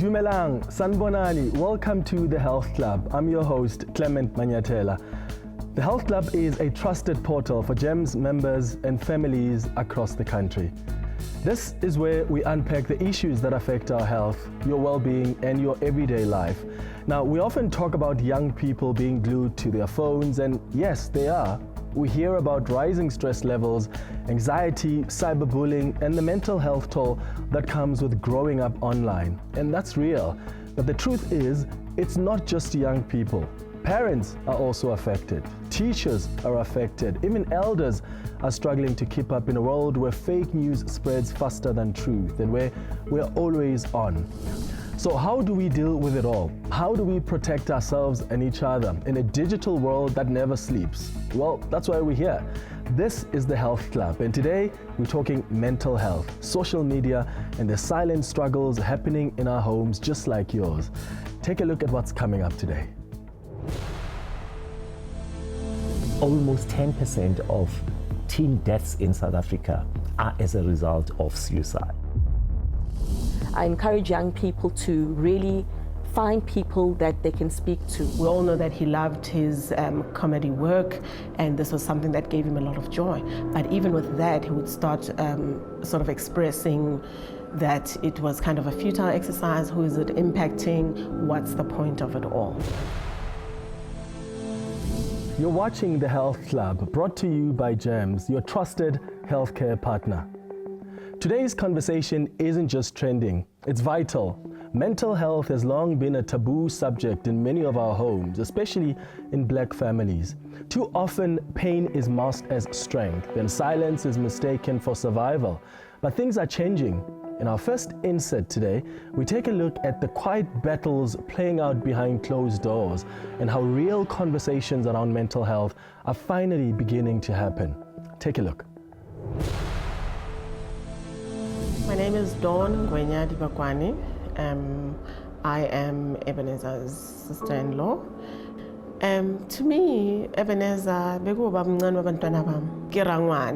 Dumelang, Sanbonani, welcome to the Health Club. I'm your host, Clement Manyatela. The Health Club is a trusted portal for GEMS members and families across the country. This is where we unpack the issues that affect our health, your well-being, and your everyday life. Now, we often talk about young people being glued to their phones, and yes, they are. We hear about rising stress levels, anxiety, cyberbullying, and the mental health toll that comes with growing up online. And that's real. But the truth is, it's not just young people. Parents are also affected. Teachers are affected. Even elders are struggling to keep up in a world where fake news spreads faster than truth and where we're always on. So how do we deal with it all? How do we protect ourselves and each other in a digital world that never sleeps? Well, that's why we're here. This is the Health Club, and today we're talking mental health, social media, and the silent struggles happening in our homes just like yours. Take a look at what's coming up today. Almost 10% of teen deaths in South Africa are as a result of suicide. I encourage young people to really find people that they can speak to. We all know that he loved his comedy work, and this was something that gave him a lot of joy. But even with that, he would start sort of expressing that it was kind of a futile exercise. Who is it impacting? What's the point of it all? You're watching the Health Club, brought to you by GEMS, your trusted healthcare partner. Today's conversation isn't just trending, it's vital. Mental health has long been a taboo subject in many of our homes, especially in Black families. Too often, pain is masked as strength and silence is mistaken for survival. But things are changing. In our first insert today, we take a look at the quiet battles playing out behind closed doors and how real conversations around mental health are finally beginning to happen. Take a look. My name is Dawn Ngwenya Dibakwani. I am Ebenezer's sister-in-law. To me, Ebenezer,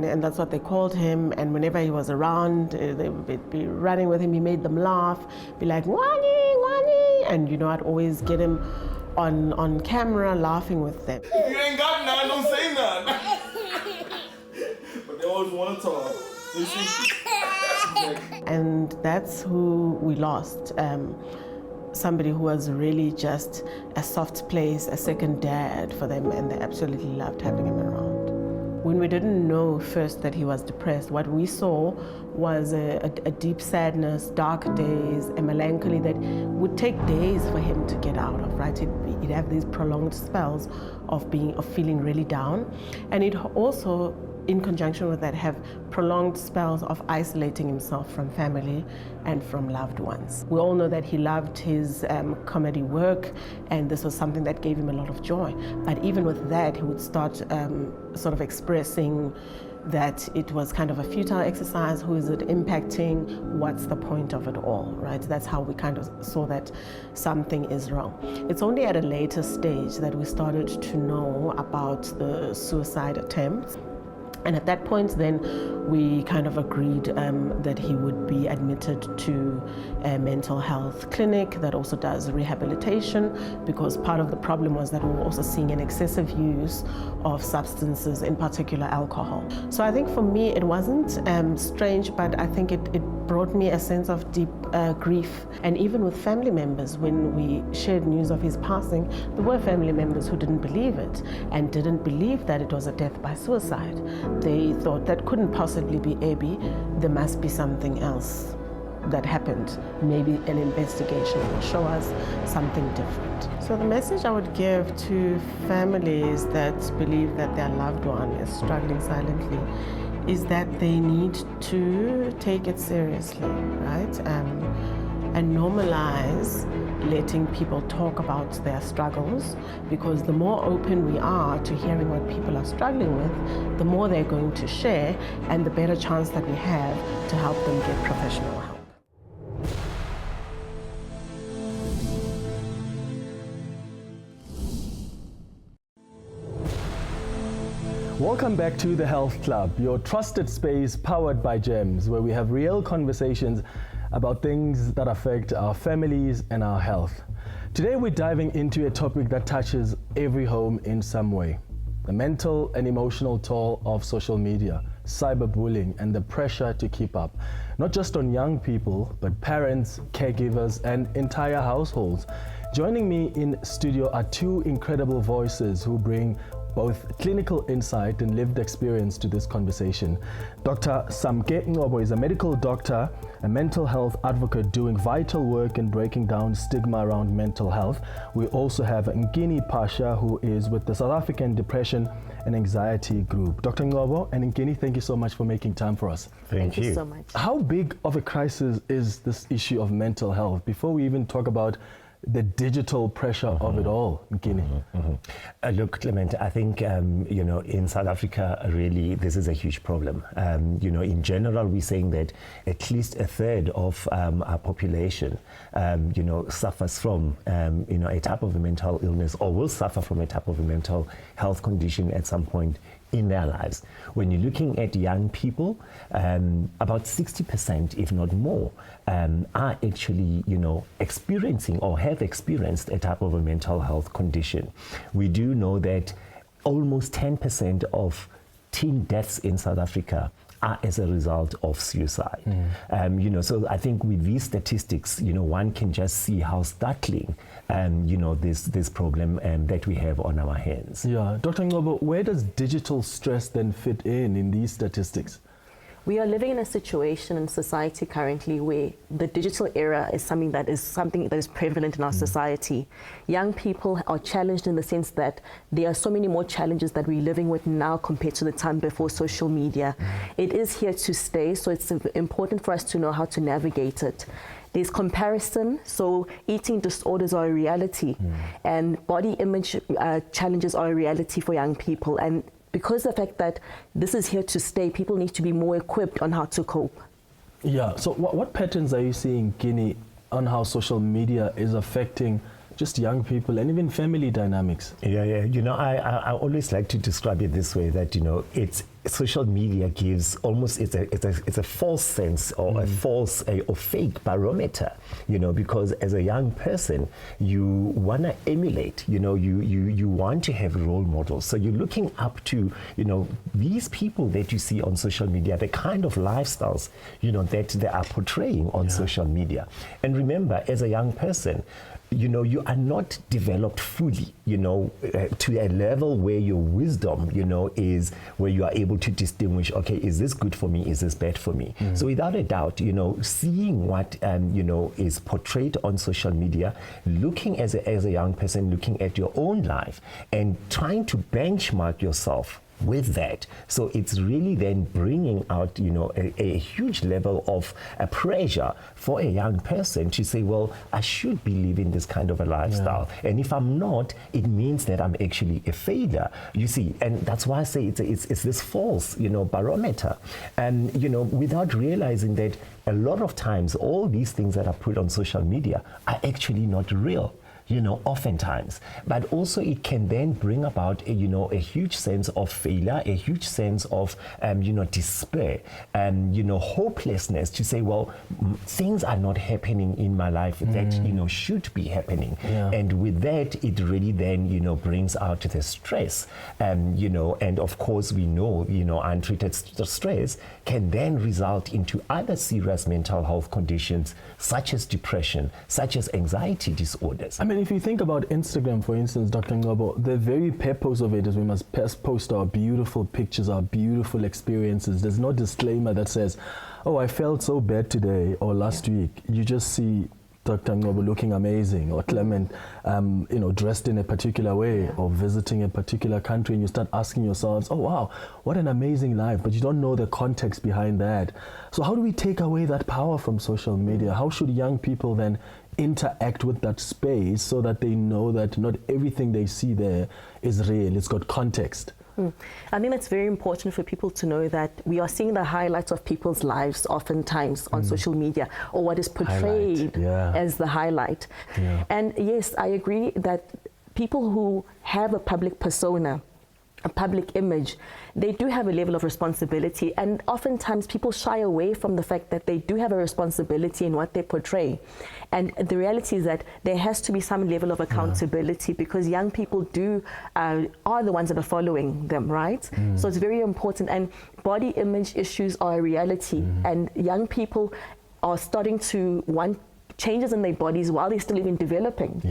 and that's what they called him. And whenever he was around, they would be running with him. He made them laugh, be like, Wani, Wani. And you know, I'd always get him on camera laughing with them. If you ain't got none, don't say none. But they always want to talk. And that's who we lost. Somebody who was really just a soft place, a second dad for them, and they absolutely loved having him around. When we didn't know first that he was depressed, what we saw was a deep sadness, dark days, a melancholy that would take days for him to get out of, right? He'd have these prolonged spells of feeling really down. And it also, in conjunction with that, have prolonged spells of isolating himself from family and from loved ones. We all know that he loved his comedy work, and this was something that gave him a lot of joy. But even with that, he would start sort of expressing that it was kind of a futile exercise. Who is it impacting? What's the point of it all, right? That's how we kind of saw that something is wrong. It's only at a later stage that we started to know about the suicide attempts. And at that point, then we kind of agreed that he would be admitted to a mental health clinic that also does rehabilitation, because part of the problem was that we were also seeing an excessive use of substances, in particular alcohol. So I think for me, it wasn't strange, but I think it brought me a sense of deep grief. And even with family members, when we shared news of his passing, there were family members who didn't believe it and didn't believe that it was a death by suicide. They thought that couldn't possibly be Abby. There must be something else that happened. Maybe an investigation will show us something different. So the message I would give to families that believe that their loved one is struggling silently is that they need to take it seriously, right? And normalize letting people talk about their struggles, because the more open we are to hearing what people are struggling with, the more they're going to share, and the better chance that we have to help them get professional help. Welcome back to the Health Club, your trusted space powered by GEMS, where we have real conversations about things that affect our families and our health. Today we're diving into a topic that touches every home in some way. The mental and emotional toll of social media, cyberbullying, and the pressure to keep up, not just on young people, but parents, caregivers, and entire households. Joining me in studio are two incredible voices who bring both clinical insight and lived experience to this conversation. Dr. Samke Ngobo is a medical doctor, a mental health advocate doing vital work in breaking down stigma around mental health. We also have Ngini Pasha, who is with the South African Depression and Anxiety Group. Dr. Ngobo and Ngini, thank you so much for making time for us. Thank you so much. How big of a crisis is this issue of mental health? Before we even talk about the digital pressure of it all, Ngini. Look, Clement, I think, in South Africa, really, this is a huge problem. In general, we're saying that at least a third of our population, suffers from, a type of a mental illness or will suffer from a type of a mental health condition at some point in their lives. When you're looking at young people, about 60%, if not more, are actually, experiencing or have experienced a type of a mental health condition. We do know that almost 10% of teen deaths in South Africa are as a result of suicide. So I think with these statistics, one can just see how startling, this problem that we have on our hands. Yeah, Dr. Ngobo, where does digital stress then fit in these statistics? We are living in a situation in society currently where the digital era is something that is prevalent in our society. Young people are challenged in the sense that there are so many more challenges that we're living with now compared to the time before social media. It is here to stay, so it's important for us to know how to navigate it. There's comparison, so eating disorders are a reality, and body image challenges are a reality for young people. And because of the fact that this is here to stay, people need to be more equipped on how to cope. Yeah, so what patterns are you seeing, Guinea, on how social media is affecting just young people and even family dynamics? Yeah. I always like to describe it this way, that, it's social media gives almost, it's a false sense or a false or fake barometer, because as a young person, you want to emulate, you want to have role models. So you're looking up to, these people that you see on social media, the kind of lifestyles, that they are portraying on social media. And remember, as a young person, you are not developed fully, to a level where your wisdom, is where you are able to distinguish, okay, is this good for me? Is this bad for me? So without a doubt, seeing what, is portrayed on social media, looking as a young person, looking at your own life and trying to benchmark yourself with that. So it's really then bringing out, a huge level of pressure for a young person to say, well, I should be living this kind of a lifestyle. And if I'm not, it means that I'm actually a failure, you see. And that's why I say it's this false, barometer. And, without realizing that a lot of times all these things that are put on social media are actually not real. Oftentimes, but also it can then bring about a huge sense of failure, a huge sense of despair, hopelessness, to say, well, things are not happening in my life that should be happening. And with that, it really then brings out the stress, and of course we know untreated stress can then result into other serious mental health conditions such as depression, such as anxiety disorders. I mean, if you think about Instagram, for instance, Dr. Ngobo, the very purpose of it is we must post our beautiful pictures, our beautiful experiences. There's no disclaimer that says, oh, I felt so bad today or last week. You just see Dr. Ngobo looking amazing, or Clement, dressed in a particular way, or visiting a particular country, and you start asking yourselves, oh wow, what an amazing life, but you don't know the context behind that. So how do we take away that power from social media? How should young people then interact with that space so that they know that not everything they see there is real, it's got context? I think it's very important for people to know that we are seeing the highlights of people's lives oftentimes on social media, or what is portrayed as the highlight. And yes, I agree that people who have a public persona a public image, they do have a level of responsibility, and oftentimes people shy away from the fact that they do have a responsibility in what they portray. And the reality is that there has to be some level of accountability, because young people are the ones that are following them, right? So it's very important, and body image issues are a reality, and young people are starting to want changes in their bodies while they're still even developing.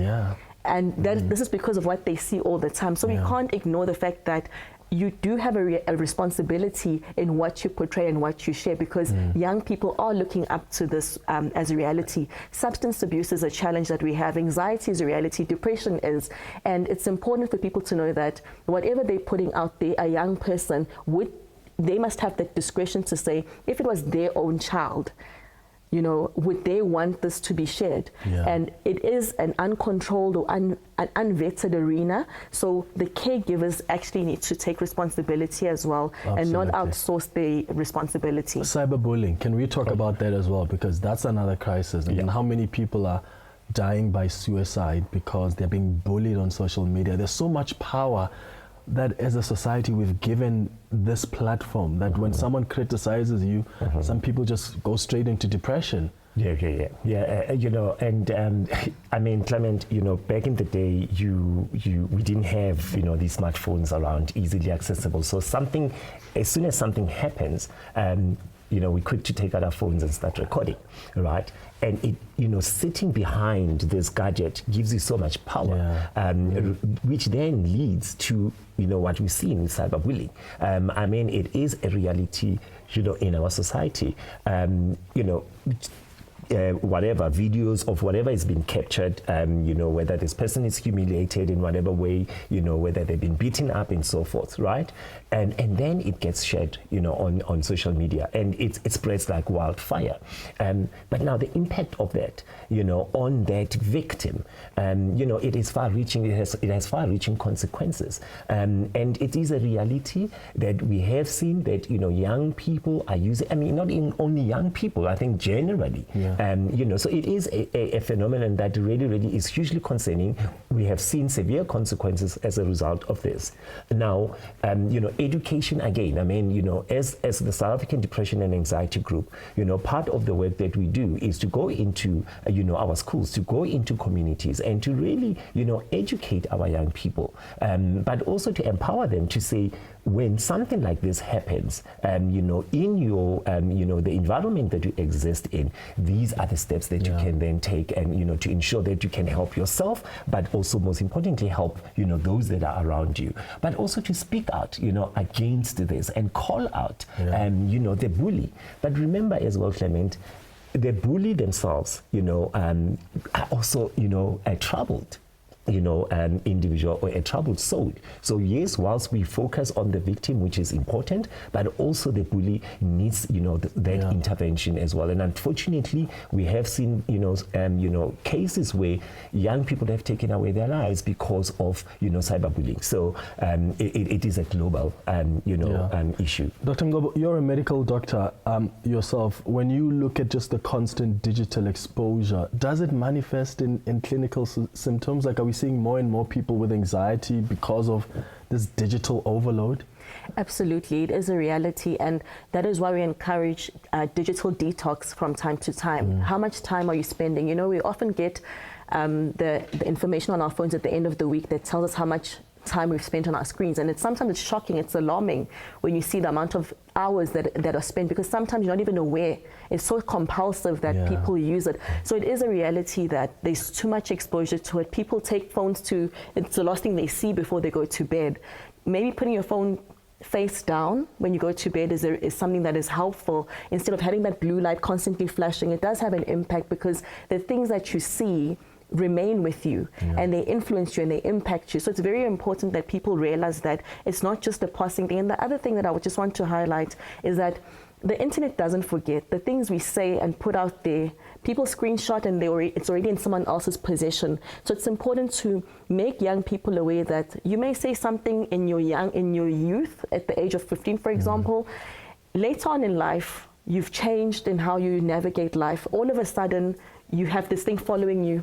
And this is because of what they see all the time. So we can't ignore the fact that you do have a responsibility in what you portray and what you share, because young people are looking up to this as a reality. Substance abuse is a challenge that we have. Anxiety is a reality. Depression is. And it's important for people to know that whatever they're putting out there, a young person they must have that discretion to say, if it was their own child, you know, would they want this to be shared? And it is an uncontrolled or an unvetted arena. So the caregivers actually need to take responsibility as well. And not outsource the responsibility. Cyberbullying, can we talk about that as well? Because that's another crisis. I mean, how many people are dying by suicide because they're being bullied on social media? There's so much power that as a society we've given this platform that when someone criticizes you, some people just go straight into depression. You know, and I mean, Clement, you know, back in the day, we didn't have, you know, these smartphones around easily accessible. So as soon as something happens, you know, we quick to take out our phones and start recording, right? And it, you know, sitting behind this gadget gives you so much power, which then leads to, you know, what we see in cyberbullying. I mean, it is a reality, you know, in our society. You know, whatever videos of whatever is being captured, you know, whether this person is humiliated in whatever way, you know, whether they've been beaten up and so forth, right? And then it gets shared, you know, on social media, and it spreads like wildfire. But now the impact of that, you know, on that victim, you know, it is far-reaching. It has far-reaching consequences, and it is a reality that we have seen that, you know, young people are using. I mean, not only young people. I think generally. You know, so it is a phenomenon that really is hugely concerning. We have seen severe consequences as a result of this. Now, you know, education again. I mean, you know, as the South African Depression and Anxiety Group, you know, part of the work that we do is to go into, you know, our schools, to go into communities, and to really, you know, educate our young people, but also to empower them to say, when something like this happens, you know, in your, you know, the environment that you exist in, these are the steps that you can then take, and, you know, to ensure that you can help yourself, but also most importantly help, you know, those that are around you, but also to speak out, you know, against this and call out, you know, the bully. But remember as well, Clement, the bully themselves, you know, are also, you know, troubled. You know, an individual or a troubled soul. So yes, whilst we focus on the victim, which is important, but also the bully needs, you know, that intervention as well. And unfortunately, we have seen, you know, cases where young people have taken away their lives because of, you know, cyberbullying. So it is a global, you know, issue. Dr. Ngobo, you're a medical doctor yourself. When you look at just the constant digital exposure, does it manifest in clinical symptoms? Like, are we seeing more and more people with anxiety because of this digital overload? Absolutely, it is a reality, and that is why we encourage digital detox from time to time. How much time are you spending? You know, we often get the information on our phones at the end of the week that tells us how much time we've spent on our screens, and sometimes it's shocking, it's alarming when you see the amount of hours that are spent, because sometimes you're not even aware. It's so compulsive that people use it. So it is a reality that there's too much exposure to it. People take phones it's the last thing they see before they go to bed. Maybe putting your phone face down when you go to bed is something that is helpful, instead of having that blue light constantly flashing. It does have an impact, because the things that you see remain with you, and they influence you and they impact you. So it's very important that people realize that it's not just a passing thing. And the other thing that I would just want to highlight is that the internet doesn't forget. The things we say and put out there, people screenshot and it's already in someone else's possession. So it's important to make young people aware that you may say something in your youth, at the age of 15, for example. Later on in life, you've changed in how you navigate life. All of a sudden, you have this thing following you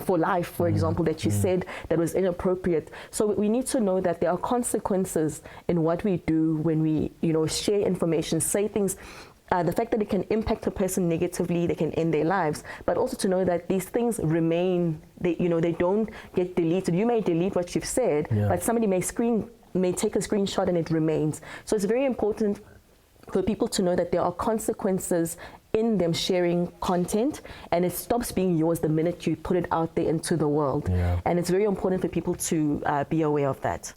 for life, for example, that you said that was inappropriate. So we need to know that there are consequences in what we do when we, share information, say things. The fact that it can impact a person negatively, they can end their lives, but also to know that these things remain, they don't get deleted. You may delete what you've said, but somebody may take a screenshot and it remains. So it's very important for people to know that there are consequences in them sharing content, and it stops being yours the minute you put it out there into the world. And it's very important for people to be aware of that.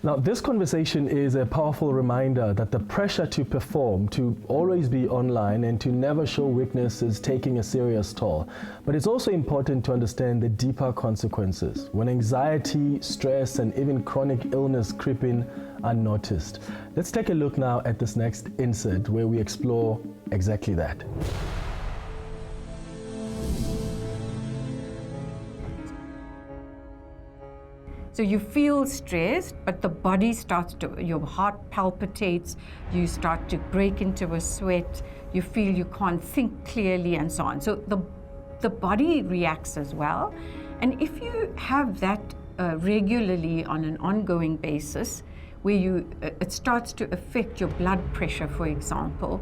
Now, this conversation is a powerful reminder that the pressure to perform, to always be online and to never show weakness is taking a serious toll. But it's also important to understand the deeper consequences when anxiety, stress, and even chronic illness creep in unnoticed. Let's take a look now at this next insert where we explore exactly that. So you feel stressed, but the body starts to, your heart palpitates, you start to break into a sweat, you feel you can't think clearly and so on. So the body reacts as well. And if you have that regularly on an ongoing basis, where it starts to affect your blood pressure, for example.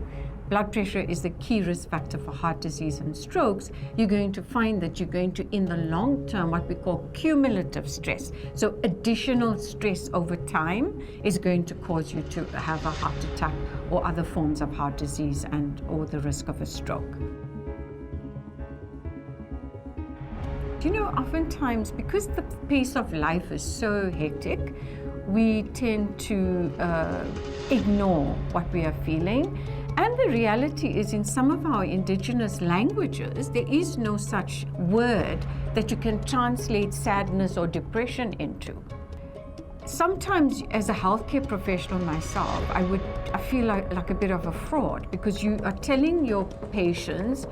Blood pressure is the key risk factor for heart disease and strokes. You're going to find that you're going to, in the long term, what we call cumulative stress. So additional stress over time is going to cause you to have a heart attack or other forms of heart disease or the risk of a stroke. Oftentimes, because the pace of life is so hectic, we tend to ignore what we are feeling. And the reality is, in some of our indigenous languages, there is no such word that you can translate sadness or depression into. Sometimes, as a healthcare professional myself, I feel like a bit of a fraud, because you are telling your patients,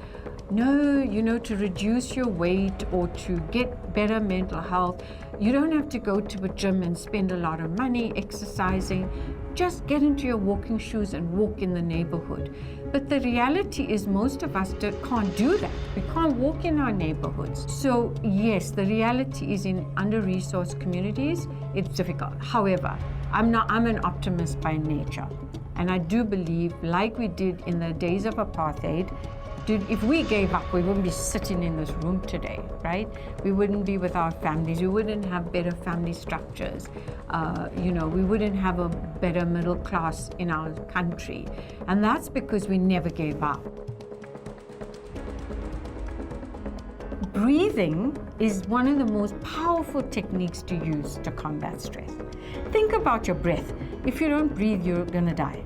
no, to reduce your weight or to get better mental health, you don't have to go to a gym and spend a lot of money exercising. Just get into your walking shoes and walk in the neighborhood. But the reality is most of us can't do that. We can't walk in our neighborhoods. So yes, the reality is in under-resourced communities, it's difficult. However, I'm an optimist by nature. And I do believe, like we did in the days of apartheid, if we gave up, we wouldn't be sitting in this room today, right? We wouldn't be with our families. We wouldn't have better family structures. We wouldn't have a better middle class in our country. And that's because we never gave up. Breathing is one of the most powerful techniques to use to combat stress. Think about your breath. If you don't breathe, you're gonna die.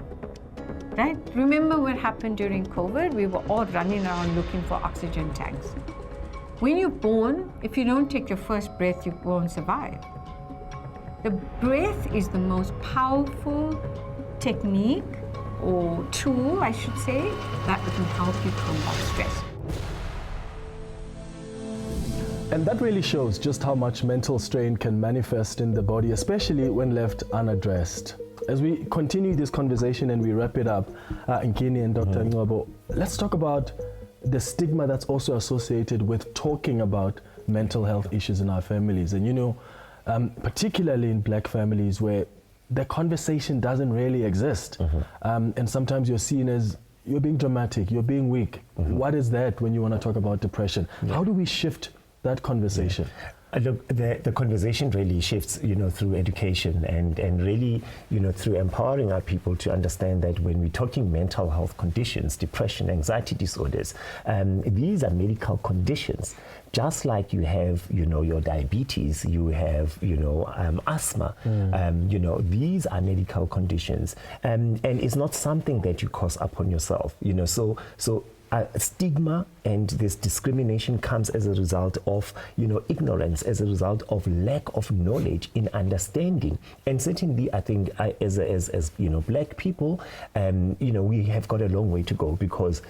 Right? Remember what happened during COVID? We were all running around looking for oxygen tanks. When you're born, if you don't take your first breath, you won't survive. The breath is the most powerful technique or tool, I should say, that can help you combat stress. And that really shows just how much mental strain can manifest in the body, especially when left unaddressed. As we continue this conversation and we wrap it up, Nkini and Dr. Ngobo, let's talk about the stigma that's also associated with talking about mental health issues in our families. And particularly in black families where the conversation doesn't really exist. And sometimes you're seen as you're being dramatic, you're being weak. What is that when you want to talk about depression? How do we shift that conversation? Look, the conversation really shifts, through education and really, through empowering our people to understand that when we're talking mental health conditions, depression, anxiety disorders, these are medical conditions. Just like you have, your diabetes, you have, asthma, these are medical conditions. And it's not something that you cause upon yourself, so stigma and this discrimination comes as a result of, ignorance, as a result of lack of knowledge in understanding. And certainly, I think as black people, we have got a long way to go, because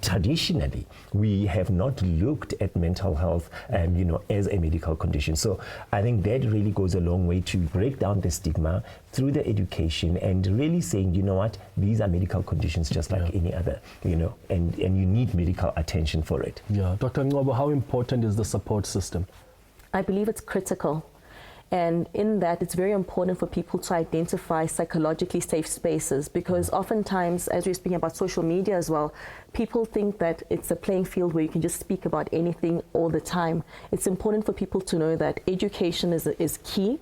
traditionally, we have not looked at mental health, as a medical condition. So I think that really goes a long way to break down the stigma through the education and really saying, you know what, these are medical conditions just like any other, and you need medical attention for it. Yeah. Dr. Ngobo, how important is the support system? I believe it's critical. And in that, it's very important for people to identify psychologically safe spaces, because oftentimes, as we're speaking about social media as well, people think that it's a playing field where you can just speak about anything all the time. It's important for people to know that education is key.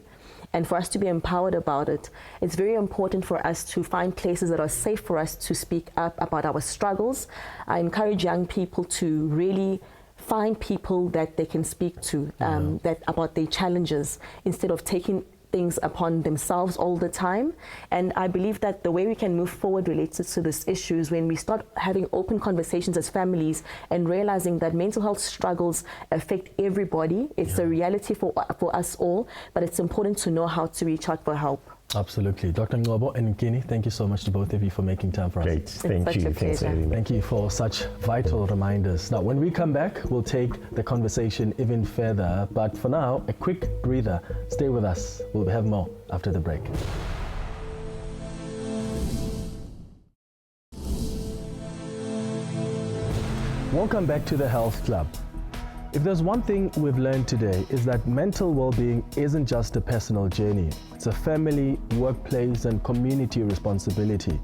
And for us to be empowered about it, it's very important for us to find places that are safe for us to speak up about our struggles. I encourage young people to really find people that they can speak to that about their challenges, instead of taking things upon themselves all the time. And I believe that the way we can move forward related to this issue is when we start having open conversations as families and realizing that mental health struggles affect everybody. It's a reality for us all, but it's important to know how to reach out for help. Absolutely. Dr. Ngobo and Nkini, thank you so much to both of you for making time for us. Great. Thank you. Thanks very much. Thank you for such vital reminders. Now, when we come back, we'll take the conversation even further. But for now, a quick breather. Stay with us. We'll have more after the break. Welcome back to the Health Club. If there's one thing we've learned today, is that mental well-being isn't just a personal journey. It's a family, workplace, and community responsibility.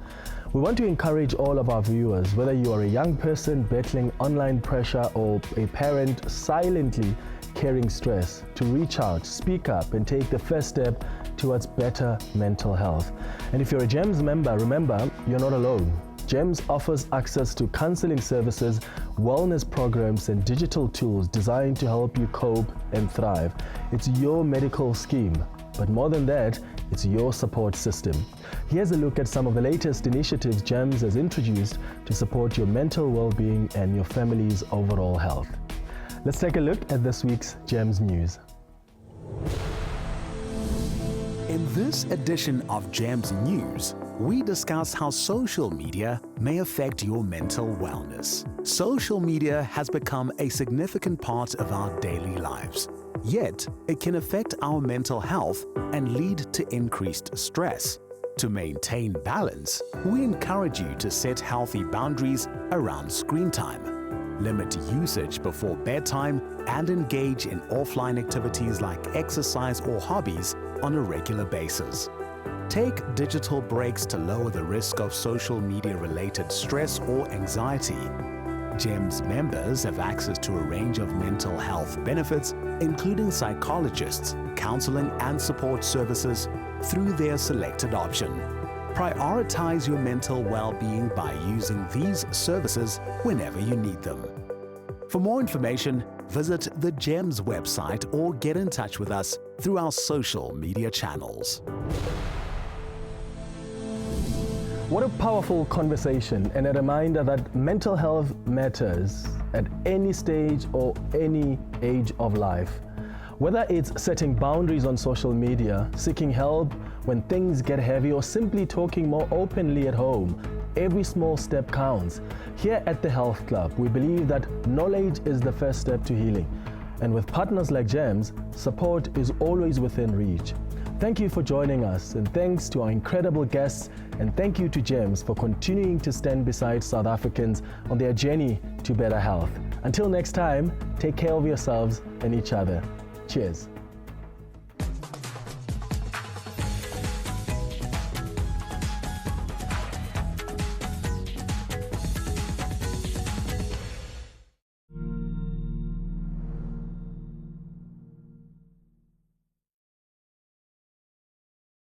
We want to encourage all of our viewers, whether you are a young person battling online pressure or a parent silently carrying stress, to reach out, speak up, and take the first step towards better mental health. And if you're a GEMS member, remember, you're not alone. GEMS offers access to counseling services, wellness programs, and digital tools designed to help you cope and thrive. It's your medical scheme, but more than that, it's your support system. Here's a look at some of the latest initiatives GEMS has introduced to support your mental well-being and your family's overall health. Let's take a look at this week's GEMS News. In this edition of GEMS News, we discuss how social media may affect your mental wellness. Social media has become a significant part of our daily lives. Yet, it can affect our mental health and lead to increased stress. To maintain balance, we encourage you to set healthy boundaries around screen time. Limit usage before bedtime and engage in offline activities like exercise or hobbies on a regular basis. Take digital breaks to lower the risk of social media-related stress or anxiety. GEMS members have access to a range of mental health benefits, including psychologists, counseling and support services through their selected option. Prioritize your mental well-being by using these services whenever you need them. For more information, visit the GEMS website or get in touch with us through our social media channels. What a powerful conversation, and a reminder that mental health matters at any stage or any age of life. Whether it's setting boundaries on social media, seeking help when things get heavy, or simply talking more openly at home, every small step counts. Here at the Health Club, we believe that knowledge is the first step to healing. And with partners like GEMS, support is always within reach. Thank you for joining us, and thanks to our incredible guests, and thank you to GEMS for continuing to stand beside South Africans on their journey to better health. Until next time, take care of yourselves and each other. Cheers.